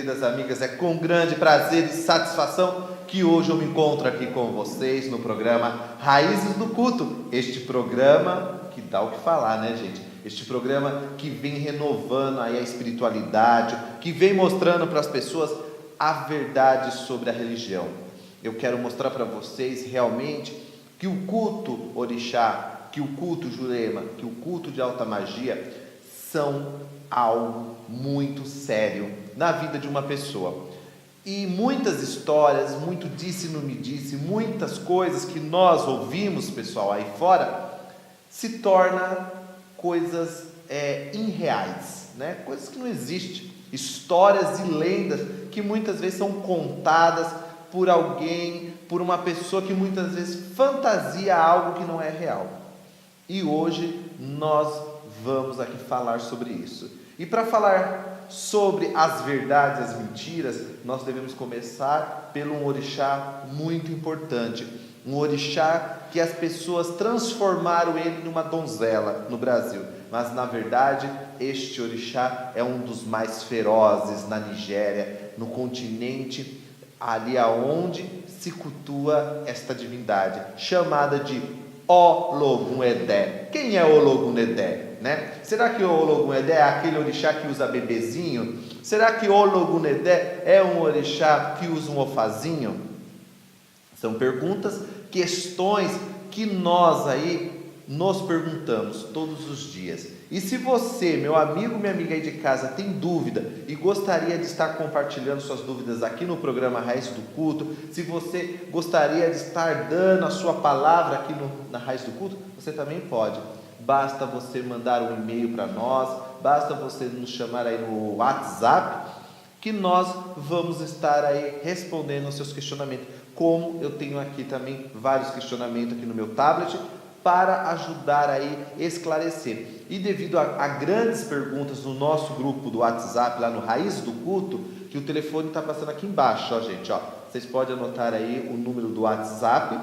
queridas amigas, é com grande prazer e satisfação que hoje eu me encontro aqui com vocês no programa Raízes do Culto. Este programa que dá o que falar, né, gente? Este programa que vem renovando aí a espiritualidade, que vem mostrando para as pessoas a verdade sobre a religião. Eu quero mostrar para vocês realmente que o culto orixá, que o culto jurema, que o culto de alta magia são algo muito sério na vida de uma pessoa. E muitas histórias, muito disse e não me disse, muitas coisas que nós ouvimos, pessoal, aí fora, se torna coisas irreais, né? Coisas que não existem, histórias e lendas que muitas vezes são contadas por alguém, por uma pessoa que muitas vezes fantasia algo que não é real. E hoje nós vamos aqui falar sobre isso. E para falar sobre as verdades e as mentiras, nós devemos começar pelo um orixá muito importante. Um orixá que as pessoas transformaram ele numa donzela no Brasil. Mas na verdade, este orixá é um dos mais ferozes na Nigéria, no continente, ali aonde se cultua esta divindade, chamada de Ologunedé. Quem é Ologunedé? Né? Será que Ologunedé é aquele orixá que usa bebezinho? Será que Ologunedé é um orixá que usa um ofazinho? São perguntas, questões que nós aí nos perguntamos todos os dias. E se você, meu amigo, minha amiga aí de casa, tem dúvida e gostaria de estar compartilhando suas dúvidas aqui no programa Raiz do Culto, se você gostaria de estar dando a sua palavra aqui na Raiz do Culto, você também pode. Basta você mandar um e-mail para nós, basta você nos chamar aí no WhatsApp, que nós vamos estar aí respondendo aos seus questionamentos. Como eu tenho aqui também vários questionamentos aqui no meu tablet, para ajudar aí a esclarecer. E devido a grandes perguntas no nosso grupo do WhatsApp, lá no Raiz do Culto, que o telefone está passando aqui embaixo, ó, gente, ó. Vocês podem anotar aí o número do WhatsApp,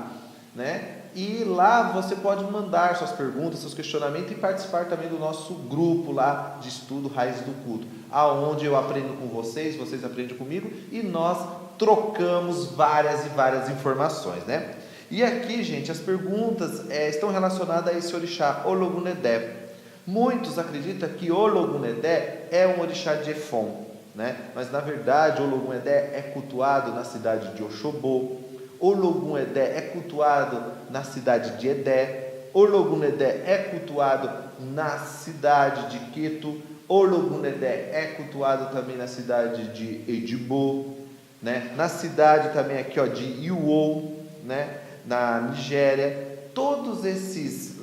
né? E lá você pode mandar suas perguntas, seus questionamentos e participar também do nosso grupo lá de estudo Raiz do Culto, aonde eu aprendo com vocês, vocês aprendem comigo e nós trocamos várias e várias informações, né? E aqui, gente, as perguntas estão relacionadas a esse orixá, Ologunedé. Muitos acreditam que Ologunedé é um orixá de Efon, né? Mas na verdade Ologunedé é cultuado na cidade de Oxobô. Ologunedé é cultuado na cidade de Edé. Ologunedé é cultuado na cidade de Queto. Ologunedé é cultuado também na cidade de Edibô, né? Na cidade também aqui, ó, de Iuou, né? Na Nigéria. Todos esses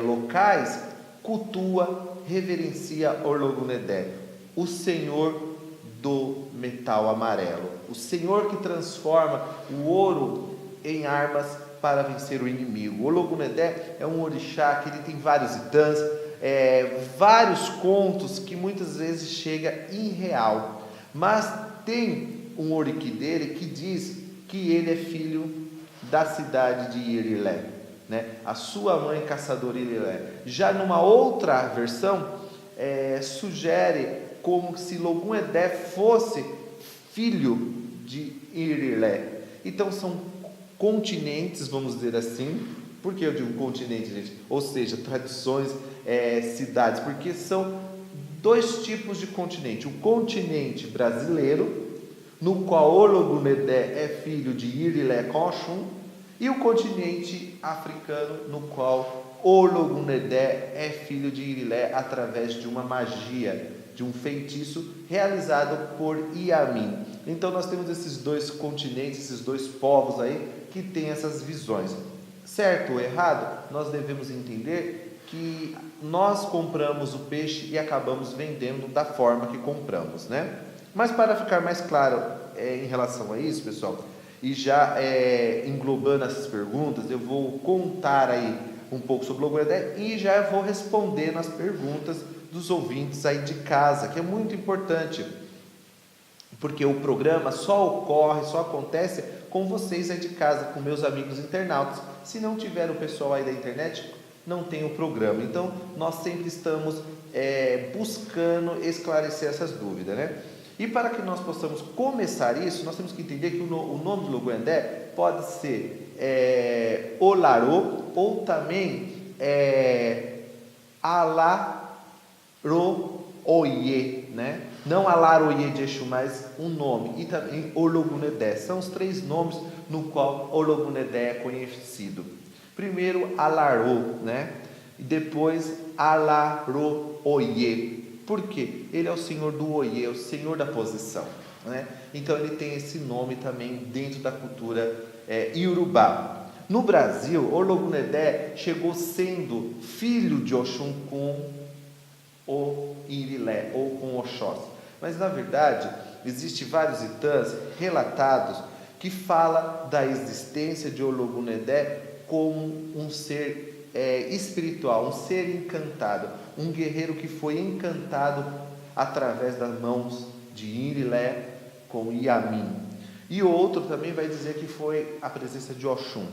locais cultua, reverencia Ologunedé, o Senhor do metal amarelo, o Senhor que transforma o ouro em armas para vencer o inimigo. Ologunedé é um orixá que ele tem vários itãs, vários contos que muitas vezes chega irreal, mas tem um oriki dele que diz que ele é filho da cidade de Irilé, né? A sua mãe caçadora Irilé. Já numa outra versão sugere como se Ologunedé fosse filho de Irilé. Então são continentes, vamos dizer assim. Por que eu digo continente, gente? Ou seja, tradições, cidades, porque são dois tipos de continente. O continente brasileiro, no qual Ologunedé é filho de Irilé com Oxum, e o continente africano, no qual Ologunedé é filho de Irilé através de uma magia, de um feitiço realizado por Iami. Então nós temos esses dois continentes, esses dois povos aí que têm essas visões. Certo ou errado, nós devemos entender que nós compramos o peixe e acabamos vendendo da forma que compramos, né? Mas para ficar mais claro em relação a isso, pessoal, e já englobando essas perguntas, eu vou contar aí um pouco sobre o Ologunedé e já vou responder nas perguntas dos ouvintes aí de casa, que é muito importante, porque o programa só acontece com vocês aí de casa, com meus amigos internautas. Se não tiver o pessoal aí da internet, não tem o programa. Então, nós sempre estamos buscando esclarecer essas dúvidas, né? E para que nós possamos começar isso, nós temos que entender que o nome de Logoendé pode ser Olarô ou também Alaroye, né? Não Alaroye de Exu, mas um nome, e também Ologunedé. São os 3 nomes no qual Ologunedé é conhecido. Primeiro Alarô, né? E depois Alaroye. Por quê? Ele é o senhor do Oye, é o senhor da posição, né? Então ele tem esse nome também dentro da cultura iorubá. No Brasil, Ologunedé chegou sendo filho de Oxum com o Irilé ou com Oxóssi. Mas na verdade, existem vários itãs relatados que falam da existência de Ologunedé como um ser espiritual, um ser encantado, um guerreiro que foi encantado através das mãos de Irilé com Yamin. E outro também vai dizer que foi a presença de Oxum,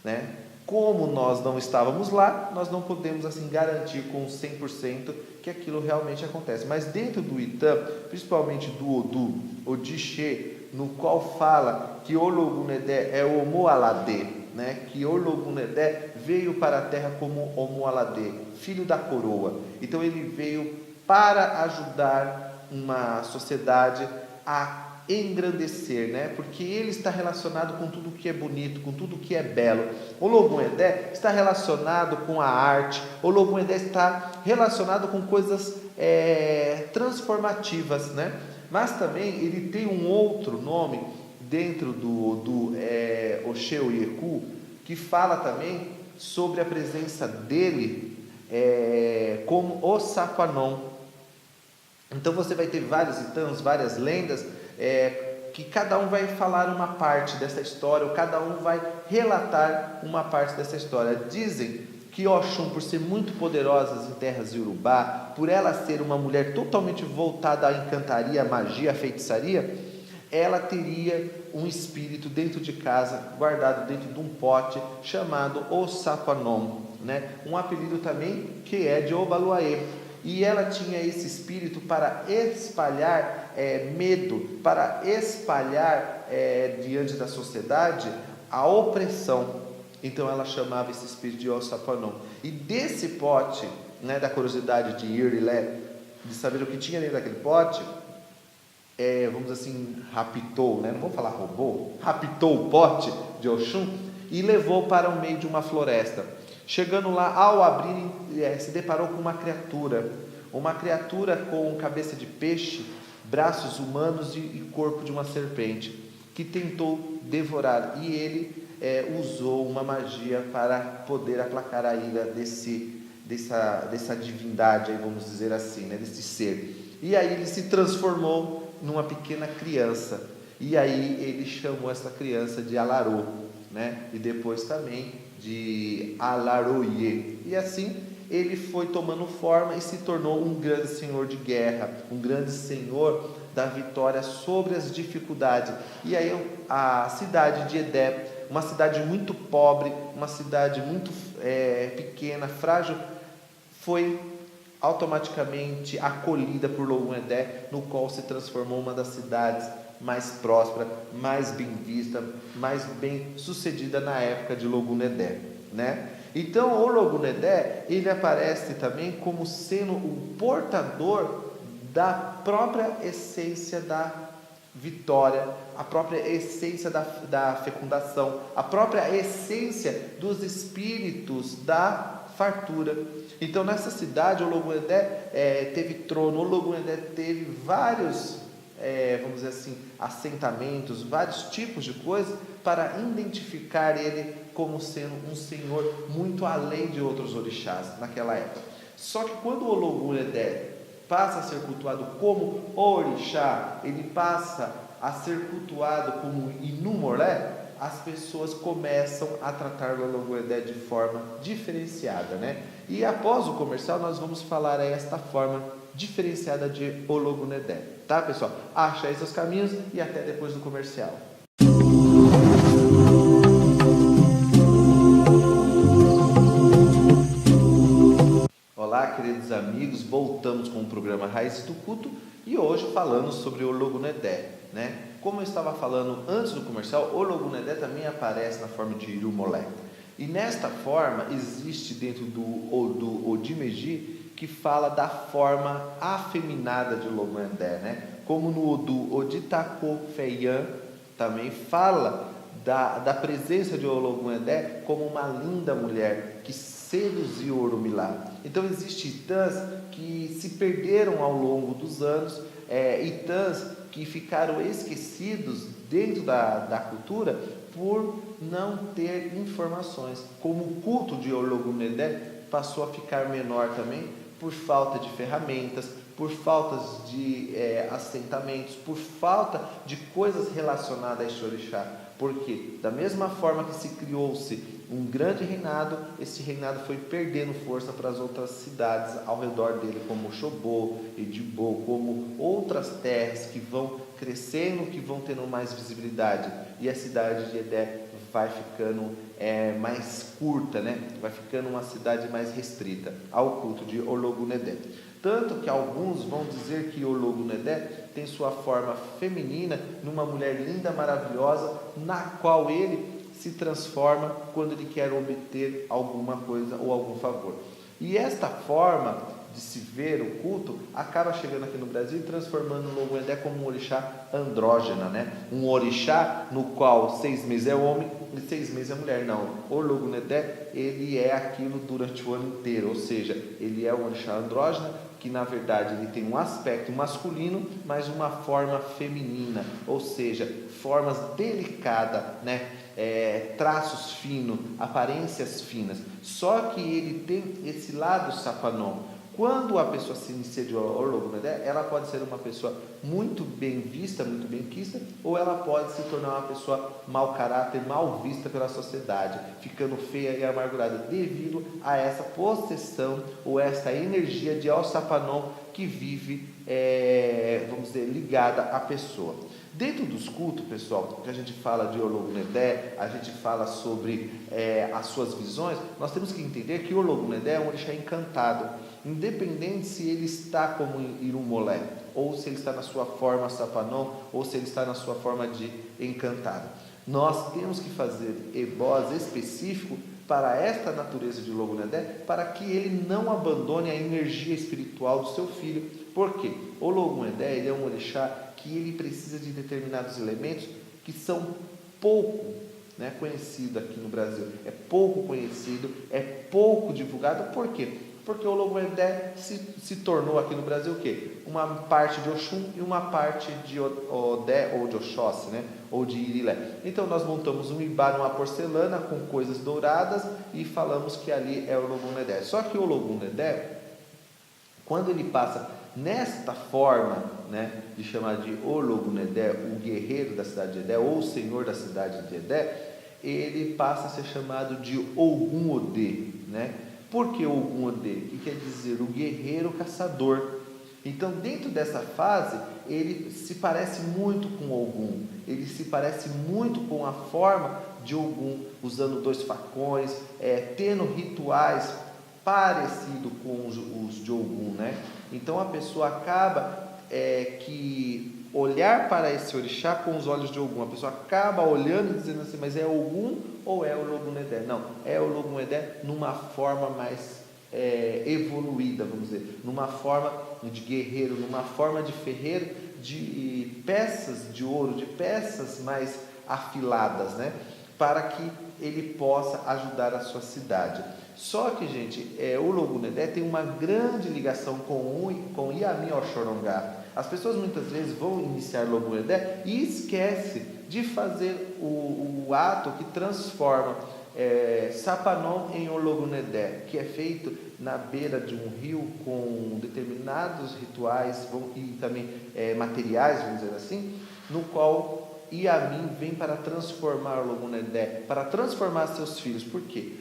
né? Como nós não estávamos lá, nós não podemos assim garantir com 100% que aquilo realmente acontece. Mas dentro do Itã, principalmente do Odu, Odixê, no qual fala que Ologunedé é o Omoaladê, né? Que Ologunedé veio para a terra como Omoaladê, filho da coroa. Então ele veio para ajudar uma sociedade a engrandecer, né? Porque ele está relacionado com tudo que é bonito, com tudo que é belo. Ologunedé está relacionado com a arte. Ologunedé está relacionado com coisas transformativas, né? Mas também ele tem um outro nome dentro do Oxê Oyeku, que fala também sobre a presença dele como o Saquanon. Então você vai ter vários itãs, várias lendas, que cada um vai falar uma parte dessa história, ou cada um vai relatar uma parte dessa história. Dizem que Oxum, por ser muito poderosa em terras iorubá, por ela ser uma mulher totalmente voltada à encantaria, à magia, à feitiçaria, ela teria um espírito dentro de casa, guardado dentro de um pote, chamado o Saquanon, né? Um apelido também que é de Obaluaê. E ela tinha esse espírito para espalhar medo, para espalhar diante da sociedade a opressão. Então ela chamava esse espírito de Osapanon. E desse pote, né, da curiosidade de Irilé, de saber o que tinha dentro daquele pote, vamos dizer assim, raptou, né? Não vamos falar roubou, raptou o pote de Oxum e levou para o meio de uma floresta. Chegando lá, ao abrir, se deparou com uma criatura com cabeça de peixe, braços humanos e corpo de uma serpente, que tentou devorar, e ele usou uma magia para poder aplacar a ira dessa divindade, aí vamos dizer assim, né, desse ser. E aí ele se transformou numa pequena criança, e aí ele chamou essa criança de Alarô, né, e depois também de Alaroye. E assim ele foi tomando forma e se tornou um grande senhor de guerra, um grande senhor da vitória sobre as dificuldades. E aí a cidade de Edé, uma cidade muito pobre, uma cidade muito pequena, frágil, foi automaticamente acolhida por Logunedé, no qual se transformou uma das cidades mais próspera, mais bem vista, mais bem sucedida na época de Logunedé, né? Então o Logunedé, ele aparece também como sendo o portador da própria essência da vitória, a própria essência da fecundação, a própria essência dos espíritos da fartura. Então nessa cidade o Logunedé teve trono, o Logunedé teve vários vamos dizer assim, assentamentos, vários tipos de coisas, para identificar ele como sendo um senhor muito além de outros orixás naquela época. Só que quando o Logunedé passa a ser cultuado como orixá, ele passa a ser cultuado como Inumoré, as pessoas começam a tratar o Logunedé de forma diferenciada, né? E após o comercial nós vamos falar esta forma diferenciada de Ologunedé, tá, pessoal? Acha aí seus caminhos e até depois do comercial. Olá, queridos amigos, voltamos com o programa Raízes do Culto e hoje falando sobre o Ologunedé, né? Como eu estava falando antes do comercial, o Ologunedé também aparece na forma de Irumolé. E nesta forma existe dentro do Odimeji que fala da forma afeminada de Ologunedé, né? Como no do Oditako Feian também fala da presença de Ologunedé como uma linda mulher que seduziu Orumilá. Então existem itãs que se perderam ao longo dos anos, itãs que ficaram esquecidos dentro da cultura por não ter informações. Como o culto de Ologunedé passou a ficar menor também por falta de ferramentas, por faltas de assentamentos, por falta de coisas relacionadas a este orixá. Porque da mesma forma que se criou-se um grande reinado, esse reinado foi perdendo força para as outras cidades ao redor dele, como Xobô, Edibô, como outras terras que vão crescendo, que vão tendo mais visibilidade. E a cidade de Edé vai ficando mais curta, né? Vai ficando uma cidade mais restrita ao culto de Ologunedé. Tanto que alguns vão dizer que Ologunedé tem sua forma feminina numa mulher linda, maravilhosa, na qual ele se transforma quando ele quer obter alguma coisa ou algum favor. E esta forma de se ver o culto acaba chegando aqui no Brasil e transformando o Ologunedé como um orixá andrógena, né? Um orixá no qual 6 meses é homem e 6 meses é mulher. Não, o Ologunedé, ele é aquilo durante o ano inteiro, ou seja, ele é um orixá andrógena que na verdade ele tem um aspecto masculino, mas uma forma feminina, ou seja, formas delicadas, né? Traços finos, aparências finas. Só que ele tem esse lado sapanon. Quando a pessoa se inicia de Ologunedé, ela pode ser uma pessoa muito bem vista, muito bem quista, ou ela pode se tornar uma pessoa mau caráter, mal vista pela sociedade, ficando feia e amargurada, devido a essa possessão ou essa energia de Alçapanon que vive, vamos dizer, ligada à pessoa. Dentro dos cultos, pessoal, que a gente fala de Ologunedé, a gente fala sobre as suas visões, nós temos que entender que o Ologunedé é um orixá encantado, independente se ele está como Irumolé, ou se ele está na sua forma Sapanon, ou se ele está na sua forma de encantado. Nós temos que fazer ebós específico para esta natureza de Ologunedé, para que ele não abandone a energia espiritual do seu filho. Por quê? O Ologunedé, ele é um orixá que ele precisa de determinados elementos que são pouco conhecidos aqui no Brasil. É pouco conhecido, é pouco divulgado. Por quê? Porque o Ologunedé se tornou aqui no Brasil o quê? Uma parte de Oxum e uma parte de Odé ou de Oxóssi, né? Ou de Irilé. Então nós montamos um ibá numa porcelana com coisas douradas e falamos que ali é o Ologunedé. Só que o Ologunedé, quando ele passa nesta forma, de chamar de Ologunedé, o guerreiro da cidade de Edé, ou o senhor da cidade de Edé, ele passa a ser chamado de Ogun-Odê, Por que Ogun-Odê? Que quer dizer o guerreiro caçador. Então, dentro dessa fase, ele se parece muito com Ogum, ele se parece muito com a forma de Ogum, usando 2 facões, tendo rituais parecidos com os de Ogum, Então, a pessoa acaba que olhar para esse orixá com os olhos de Ogum, a pessoa acaba olhando e dizendo assim, mas é Ogum ou é o Ologunedé? Não, é o Ologunedé numa forma mais evoluída, vamos dizer, numa forma de guerreiro, numa forma de ferreiro, de peças de ouro, de peças mais afiladas, para que ele possa ajudar a sua cidade. Só que, gente, o Ologunedé tem uma grande ligação com Iami Oxorongá. As pessoas muitas vezes vão iniciar o Ologunedé e esquecem de fazer o ato que transforma Sapanon em Ologunedé, que é feito na beira de um rio com determinados rituais e também materiais, vamos dizer assim, no qual Iami vem para transformar o Ologunedé, para transformar seus filhos. Por quê?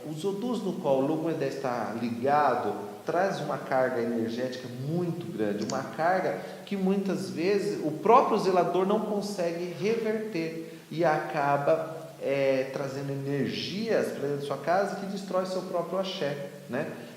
Os odus no qual o Ologunedé está ligado traz uma carga energética muito grande, uma carga que muitas vezes o próprio zelador não consegue reverter e acaba trazendo energias para dentro da sua casa que destrói seu próprio axé,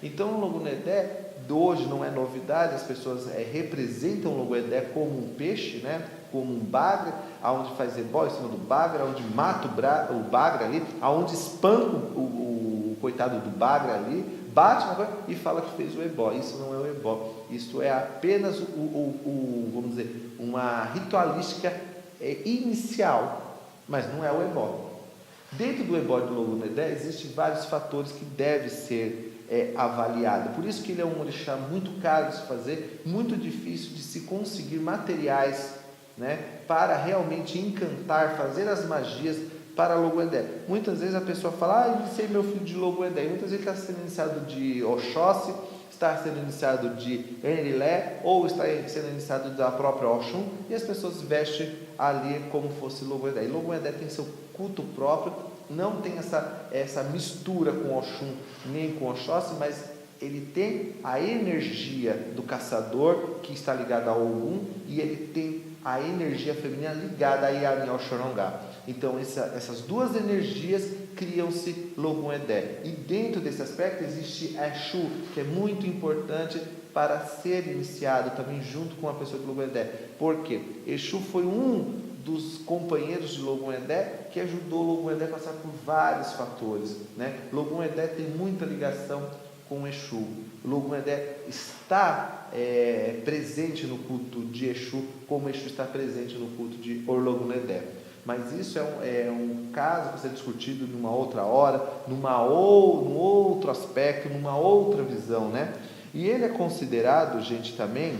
Então o Ologunedé hoje não é novidade, as pessoas representam o Logo-Edé como um peixe, né? Como um bagre, aonde faz ebó em cima do bagre, aonde mata o bagre ali, aonde espanca o coitado do bagre ali, bate na coisa e fala que fez o ebó. Isso não é o ebó, isso é apenas vamos dizer, uma ritualística inicial, mas não é o ebó. Dentro do ebó de Logo-Edé existem vários fatores que devem ser avaliado. Por isso que ele é um orixá muito caro de se fazer, muito difícil de se conseguir materiais, né, para realmente encantar, fazer as magias para Logo-Edé. Muitas vezes a pessoa fala, eu iniciei meu filho de Logo-Edé, muitas vezes ele está sendo iniciado de Oxóssi, está sendo iniciado de Enrilé, ou está sendo iniciado da própria Oxum, e as pessoas vestem ali como fosse Logo-Edé. E Logo-Edé tem seu culto próprio, não tem essa mistura com Oxum nem com Oxóssi, mas ele tem a energia do caçador que está ligada ao Ogum, e ele tem a energia feminina ligada a Yami Oxorongá. Então essas duas energias criam-se Logo-Edé. E dentro desse aspecto existe Exu, que é muito importante para ser iniciado também junto com a pessoa de Logo-Edé. Por quê? Exu foi um dos companheiros de Logo-Edé que ajudou Logo-Edé a passar por vários fatores, né? Logo-Edé tem muita ligação com Exu. Logo-Edé está presente no culto de Exu, como Exu está presente no culto de Orlogunedé. Mas isso é um caso para ser discutido numa outra hora, num outro aspecto, numa outra visão, né? E ele é considerado, gente, também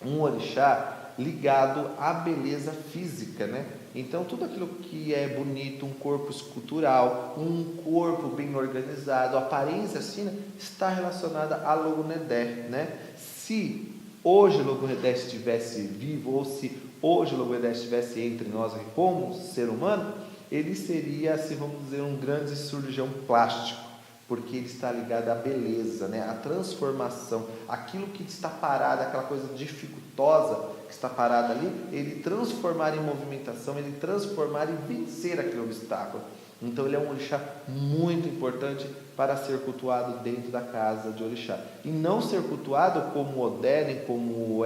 um orixá ligado à beleza física, né? Então, tudo aquilo que é bonito, um corpo escultural, um corpo bem organizado, a aparência assim, né, está relacionada a Logunedé, né? Se hoje Logunedé estivesse vivo, ou se hoje Logunedé estivesse entre nós como ser humano, ele seria, assim, vamos dizer, um grande cirurgião plástico, porque ele está ligado à beleza, né? À transformação, aquilo que está parado, aquela coisa dificultosa que está parada ali, ele transformar em movimentação, ele transformar e vencer aquele obstáculo. Então ele é um orixá muito importante para ser cultuado dentro da casa de orixá, e não ser cultuado como Odé, nem como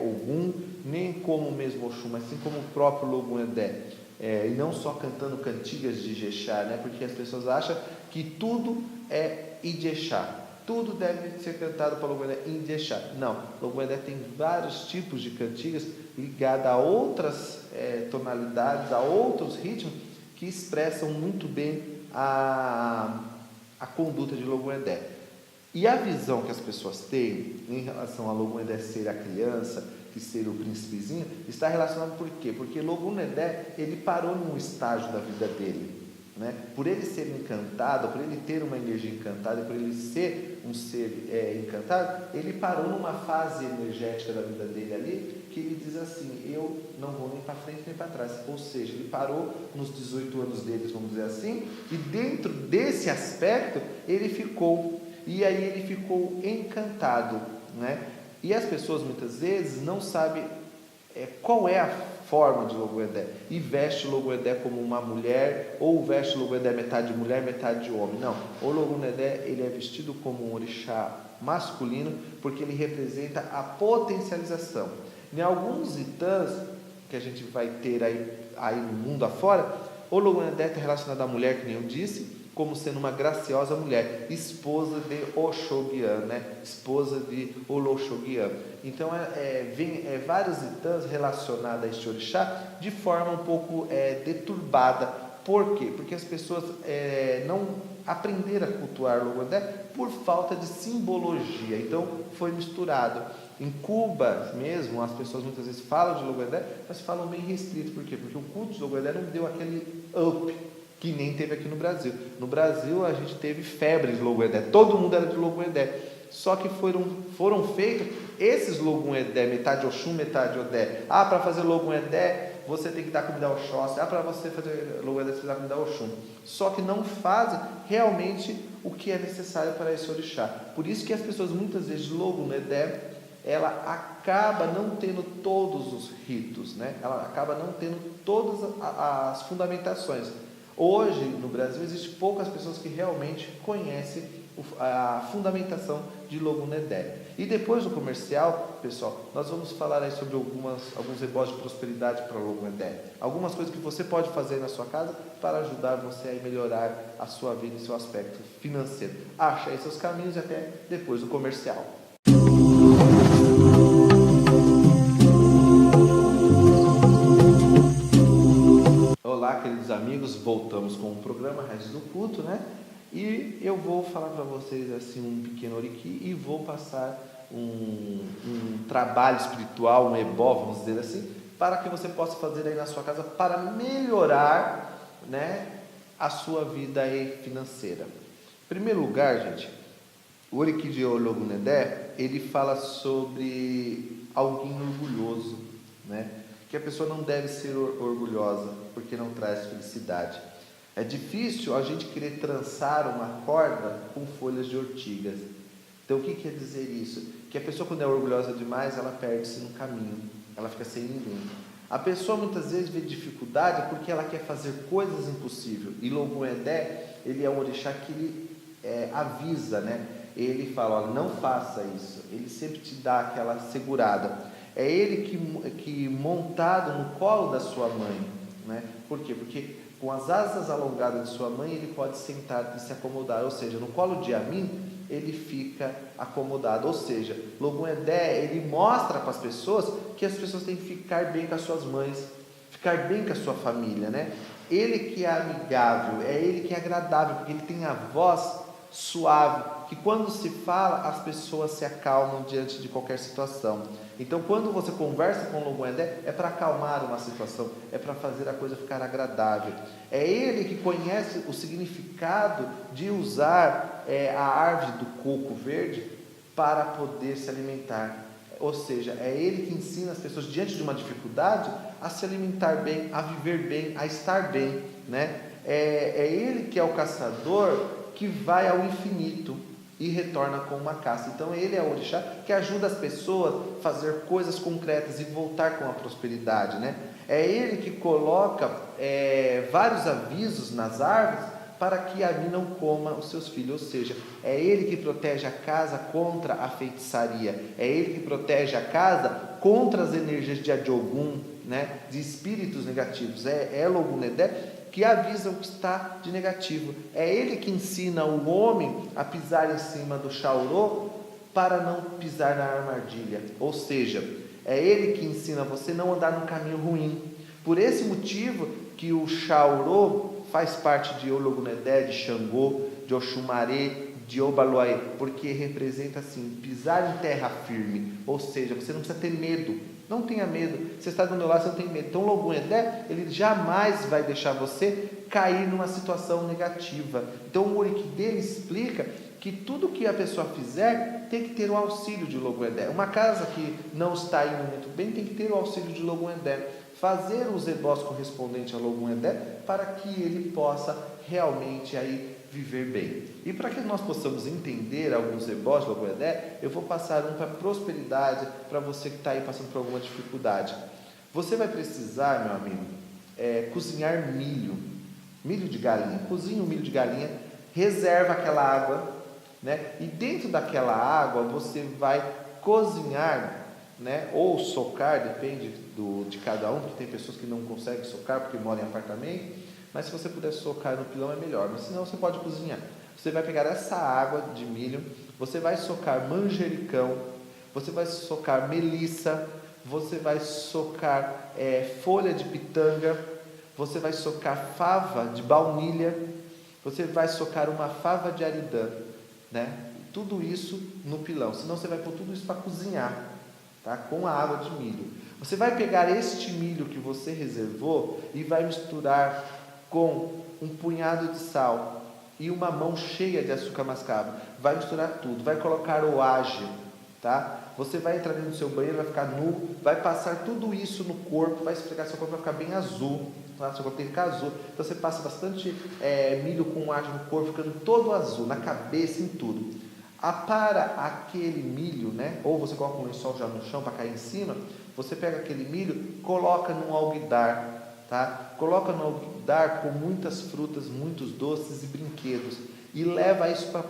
Ogum, nem como mesmo Oxum, mas sim como o próprio Logunedé. E não só cantando cantigas de Ijexá, né? Porque as pessoas acham que tudo é Ijexá, tudo deve ser cantado para Logunedé em Ijexá. Não, Logunedé tem vários tipos de cantigas ligadas a outras tonalidades, a outros ritmos que expressam muito bem a conduta de Logunedé. E a visão que as pessoas têm em relação a Logunedé ser a criança, que ser o príncipezinho, está relacionado por quê? Porque Logunedé, ele parou num estágio da vida dele, né? Por ele ser encantado, por ele ter uma energia encantada, por ele ser um ser encantado, ele parou numa fase energética da vida dele ali, que ele diz assim, eu não vou nem para frente nem para trás. Ou seja, ele parou nos 18 anos dele, vamos dizer assim, e dentro desse aspecto, ele ficou, e aí ele ficou encantado, né? E as pessoas muitas vezes não sabem qual é a forma de Logunedé, e veste Logunedé como uma mulher, ou veste Logunedé metade mulher, metade homem. Não, o Logunedé, ele é vestido como um orixá masculino, porque ele representa a potencialização. Em alguns itãs que a gente vai ter aí no mundo afora, o Logunedé está relacionado à mulher, que nem eu disse, como sendo uma graciosa mulher, esposa de Oxoguian, né? Esposa de Oloxoguian. Então, vem vários itãs relacionados a este orixá de forma um pouco deturbada. Por quê? Porque as pessoas não aprenderam a cultuar Logunedé por falta de simbologia. Então, foi misturado. Em Cuba mesmo, as pessoas muitas vezes falam de Logunedé, mas falam bem restrito. Por quê? Porque o culto de Logunedé não deu aquele up que nem teve aqui no Brasil. No Brasil a gente teve febre de Logunedé, todo mundo era de Logunedé, só que foram feitos esses Logunedé, metade Oxum, metade Odé. Para fazer Logunedé você tem que dar comida ao Oxóssi, para você fazer Logunedé você tem que dar comida ao Oxum, só que não fazem realmente o que é necessário para esse orixá. Por isso que as pessoas muitas vezes Logunedé, ela acaba não tendo todos os ritos, né? Ela acaba não tendo todas as fundamentações. Hoje, no Brasil, existem poucas pessoas que realmente conhecem a fundamentação de Logunedé. E depois do comercial, pessoal, nós vamos falar aí sobre alguns ebós de prosperidade para Logunedé. Algumas coisas que você pode fazer na sua casa para ajudar você a melhorar a sua vida e seu aspecto financeiro. Ache aí seus caminhos e até depois do comercial. Olá, queridos amigos, voltamos com o programa Raiz do Culto, né? E eu vou falar para vocês assim um pequeno oriki e vou passar um trabalho espiritual, um ebó, vamos dizer assim, para que você possa fazer aí na sua casa para melhorar, né, a sua vida aí financeira. Em primeiro lugar, gente, o oriki de Logunedé, ele fala sobre alguém orgulhoso, né? Que a pessoa não deve ser orgulhosa, porque não traz felicidade. É difícil a gente querer trançar uma corda com folhas de ortigas. Então, o que quer dizer isso? Que a pessoa, quando é orgulhosa demais, ela perde-se no caminho, ela fica sem ninguém. A pessoa, muitas vezes, vê dificuldade porque ela quer fazer coisas impossíveis. E Logunedé, ele é um orixá que ele avisa, né? Ele fala, olha, não faça isso. Ele sempre te dá aquela segurada. É ele que montado no colo da sua mãe, né? Por quê? Porque com as asas alongadas de sua mãe, ele pode sentar e se acomodar. Ou seja, no colo de Amin, ele fica acomodado. Ou seja, Logunedé, ele mostra para as pessoas que as pessoas têm que ficar bem com as suas mães, ficar bem com a sua família, né? Ele que é amigável, é ele que é agradável, porque ele tem a voz suave, que quando se fala, as pessoas se acalmam diante de qualquer situação. Então, quando você conversa com o Logunedé, é para acalmar uma situação, é para fazer a coisa ficar agradável. É ele que conhece o significado de usar a árvore do coco verde para poder se alimentar. Ou seja, é ele que ensina as pessoas, diante de uma dificuldade, a se alimentar bem, a viver bem, a estar bem, né? É ele que é o caçador que vai ao infinito e retorna com uma caça. Então ele é o orixá que ajuda as pessoas a fazer coisas concretas e voltar com a prosperidade, né? É ele que coloca vários avisos nas árvores para que a não coma os seus filhos. Ou seja, é ele que protege a casa contra a feitiçaria, é ele que protege a casa contra as energias de Adiogun, né? De espíritos negativos. É Logunedé que avisa o que está de negativo. É ele que ensina o homem a pisar em cima do chaurô para não pisar na armadilha. Ou seja, é ele que ensina você a não andar num caminho ruim. Por esse motivo que o chaurô faz parte de Logunedé, de Xangô, de Oxumaré, de Obaluaê, porque representa assim, pisar em terra firme. Ou seja, você não precisa ter medo. Não tenha medo, você está do meu lado, você não tem medo. Então Logunedé, ele jamais vai deixar você cair numa situação negativa. Então o oriki dele explica que tudo que a pessoa fizer tem que ter o auxílio de Logunedé. Uma casa que não está indo muito bem tem que ter o auxílio de Logunedé. Fazer os ebós correspondentes a Logunedé para que ele possa realmente aí viver bem. E para que nós possamos entender alguns ebós de Logunedé, eu vou passar um para prosperidade, para você que está aí passando por alguma dificuldade. Você vai precisar, meu amigo, cozinhar milho de galinha. Cozinha o milho de galinha, reserva aquela água, né? E dentro daquela água você vai cozinhar, né? Ou socar, depende de cada um, porque tem pessoas que não conseguem socar porque moram em apartamento. Mas se você puder socar no pilão é melhor, mas senão você pode cozinhar. Você vai pegar essa água de milho, você vai socar manjericão, você vai socar melissa, você vai socar folha de pitanga, você vai socar fava de baunilha, você vai socar uma fava de aridã, né? Tudo isso no pilão, senão você vai pôr tudo isso para cozinhar, tá? Com a água de milho. Você vai pegar este milho que você reservou e vai misturar com um punhado de sal e uma mão cheia de açúcar mascavo. Vai misturar tudo, vai colocar o ágio, tá? Você vai entrar dentro do seu banheiro, vai ficar nu, vai passar tudo isso no corpo, vai esfregar seu corpo, vai ficar bem azul, tá? Seu corpo tem que ficar azul. Então você passa bastante milho com ágio no corpo, ficando todo azul, na cabeça, em tudo. Apara aquele milho, né? Ou você coloca um lençol já no chão para cair em cima. Você pega aquele milho, coloca num alguidar, tá? Coloca no alguidar com muitas frutas, muitos doces e brinquedos e leva isso para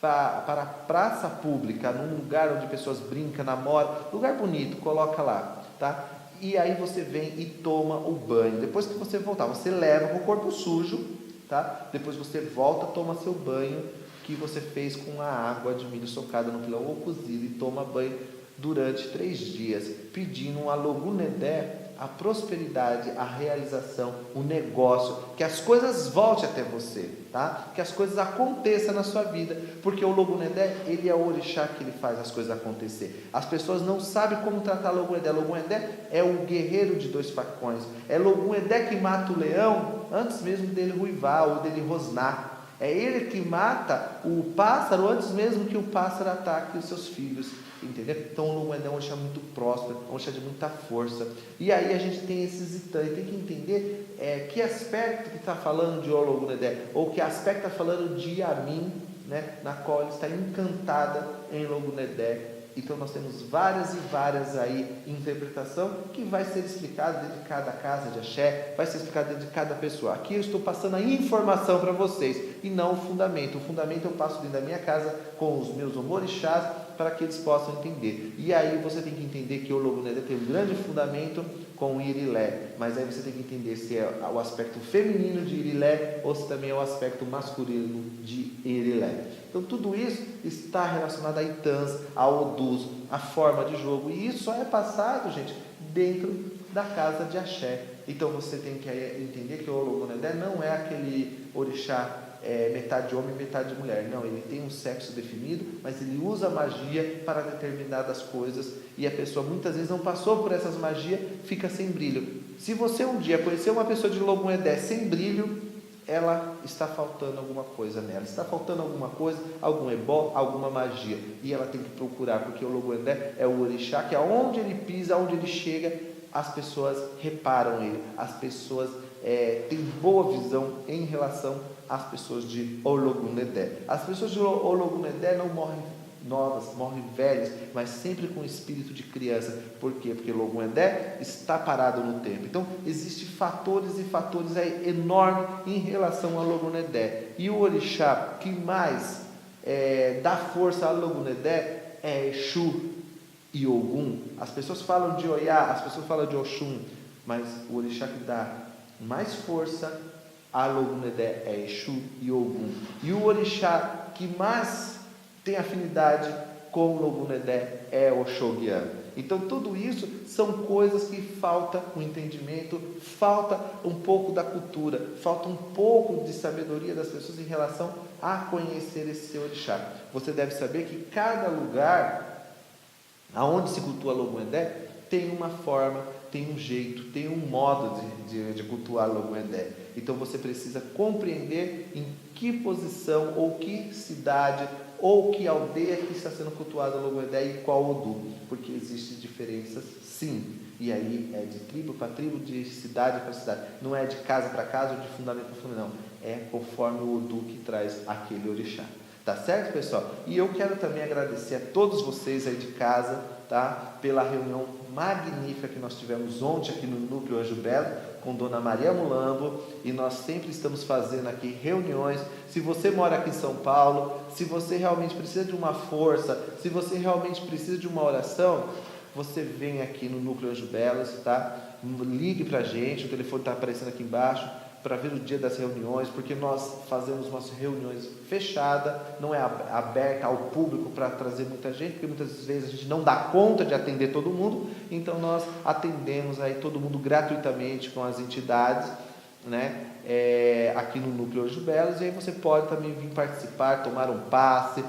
para a praça pública, num lugar onde pessoas brincam, namoram, lugar bonito, coloca lá, tá? E aí você vem e toma o banho. Depois que você voltar, você leva com o corpo sujo, tá? Depois você volta, toma seu banho que você fez com a água de milho socada no pilão ou cozida e toma banho durante 3 dias, pedindo a Logunedé a prosperidade, a realização, o negócio, que as coisas voltem até você, tá? Que as coisas aconteçam na sua vida, porque o Logunedé, ele é o orixá que ele faz as coisas acontecer. As pessoas não sabem como tratar Logunedé. Logunedé é o guerreiro de 2 facões, é Logunedé que mata o leão antes mesmo dele ruivar ou dele rosnar. É ele que mata o pássaro antes mesmo que o pássaro ataque os seus filhos. Entendeu? Então o Logunedé é um orixá muito próspero, é um orixá de muita força. E aí a gente tem esses itãs, tem que entender que aspecto que está falando de Logunedé, ou que aspecto está falando de Yamin, né, na qual ele está encantada em Logunedé. Então nós temos várias e várias aí interpretação que vai ser explicada dentro de cada casa de axé, vai ser explicada dentro de cada pessoa. Aqui eu estou passando a informação para vocês e não o fundamento. O fundamento eu passo dentro da minha casa com os meus omorixás para que eles possam entender. E aí você tem que entender que o Logunedé tem um grande fundamento com o Irilé, mas aí você tem que entender se é o aspecto feminino de Irilé ou se também é o aspecto masculino de Irilé. Então tudo isso está relacionado a Itãs, a Odus, a forma de jogo, e isso só é passado, gente, dentro da casa de axé. Então você tem que entender que o Logunedé não é aquele orixá metade homem, metade mulher. Não, ele tem um sexo definido, mas ele usa magia para determinadas coisas, e a pessoa muitas vezes não passou por essas magias, fica sem brilho. Se você um dia conhecer uma pessoa de Logunedé sem brilho, ela está faltando alguma coisa nela, está faltando alguma coisa, algum ebó, alguma magia, e ela tem que procurar, porque o Logunedé é o orixá que aonde ele pisa, aonde ele chega, as pessoas reparam ele, as pessoas têm boa visão em relação às pessoas de Logunedé. As pessoas de Logunedé não morrem novas, morrem velhas, mas sempre com espírito de criança. Por quê? Porque Logunedé está parado no tempo. Então, existem fatores e fatores aí enormes em relação a Logunedé. E o orixá que mais dá força a Logunedé é Exu e Ogum. As pessoas falam de Oiá, as pessoas falam de Oxum, mas o orixá que dá mais força a Logunedé é Exu e Ogum. E o orixá que mais tem afinidade com o Logunedé é Oxóguian. Então tudo isso são coisas que falta o entendimento, falta um pouco da cultura, falta um pouco de sabedoria das pessoas em relação a conhecer esse orixá. Você deve saber que cada lugar aonde se cultua Logunedé tem uma forma, tem um jeito, tem um modo de cultuar Logunedé. Então você precisa compreender em que posição ou que cidade ou que aldeia que está sendo cultuada Logunedé e qual Odu, porque existem diferenças sim, e aí é de tribo para tribo, de cidade para cidade, não é de casa para casa ou de fundamento para fundamento, não, é conforme o Odu que traz aquele orixá. Tá certo, pessoal? E eu quero também agradecer a todos vocês aí de casa, tá? Pela reunião magnífica que nós tivemos ontem aqui no Núcleo Anjo Belo, com Dona Maria Mulambo, e nós sempre estamos fazendo aqui reuniões. Se você mora aqui em São Paulo, se você realmente precisa de uma força, se você realmente precisa de uma oração, você vem aqui no Núcleo Anjo Belo, tá? Ligue pra gente, o telefone está aparecendo aqui embaixo, para ver o dia das reuniões, porque nós fazemos umas reuniões fechadas, não é aberta ao público para trazer muita gente, porque muitas vezes a gente não dá conta de atender todo mundo, então nós atendemos aí todo mundo gratuitamente com as entidades, né, aqui no Núcleo Anjo Belos, e aí você pode também vir participar, tomar um passe,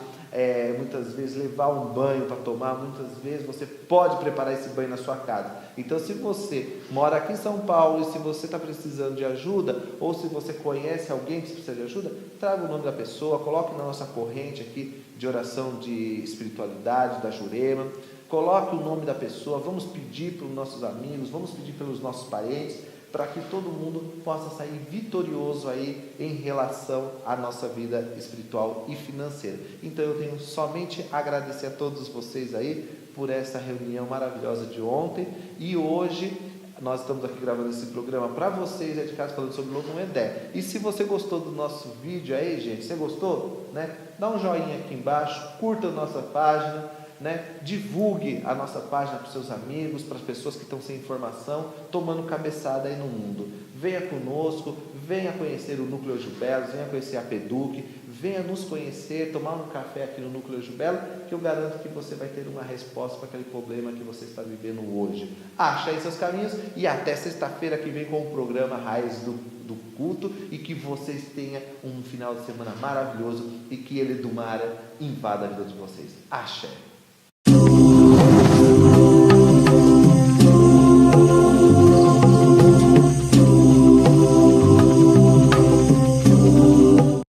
muitas vezes levar um banho para tomar, muitas vezes você pode preparar esse banho na sua casa. Então se você mora aqui em São Paulo e se você está precisando de ajuda, ou se você conhece alguém que precisa de ajuda, traga o nome da pessoa, coloque na nossa corrente aqui de oração de espiritualidade, da Jurema, coloque o nome da pessoa, vamos pedir pelos nossos amigos, vamos pedir pelos nossos parentes, para que todo mundo possa sair vitorioso aí em relação à nossa vida espiritual e financeira. Então eu tenho somente a agradecer a todos vocês aí por essa reunião maravilhosa de ontem, e hoje Nós estamos aqui gravando esse programa para vocês aí de casa, falando sobre Logum Edé. E se você gostou do nosso vídeo aí, gente, você gostou? Né? Dá um joinha aqui embaixo, curta a nossa página, né? Divulgue a nossa página para os seus amigos, para as pessoas que estão sem informação, tomando cabeçada aí no mundo. Venha conosco, venha conhecer o Núcleo Jubelos, venha conhecer a PEDUC, venha nos conhecer, tomar um café aqui no Núcleo Jubelo, que eu garanto que você vai ter uma resposta para aquele problema que você está vivendo hoje. Acha aí seus caminhos e até sexta-feira que vem com o programa Raiz do Culto, e que vocês tenham um final de semana maravilhoso e que ele do mar invada a vida de vocês. Axé!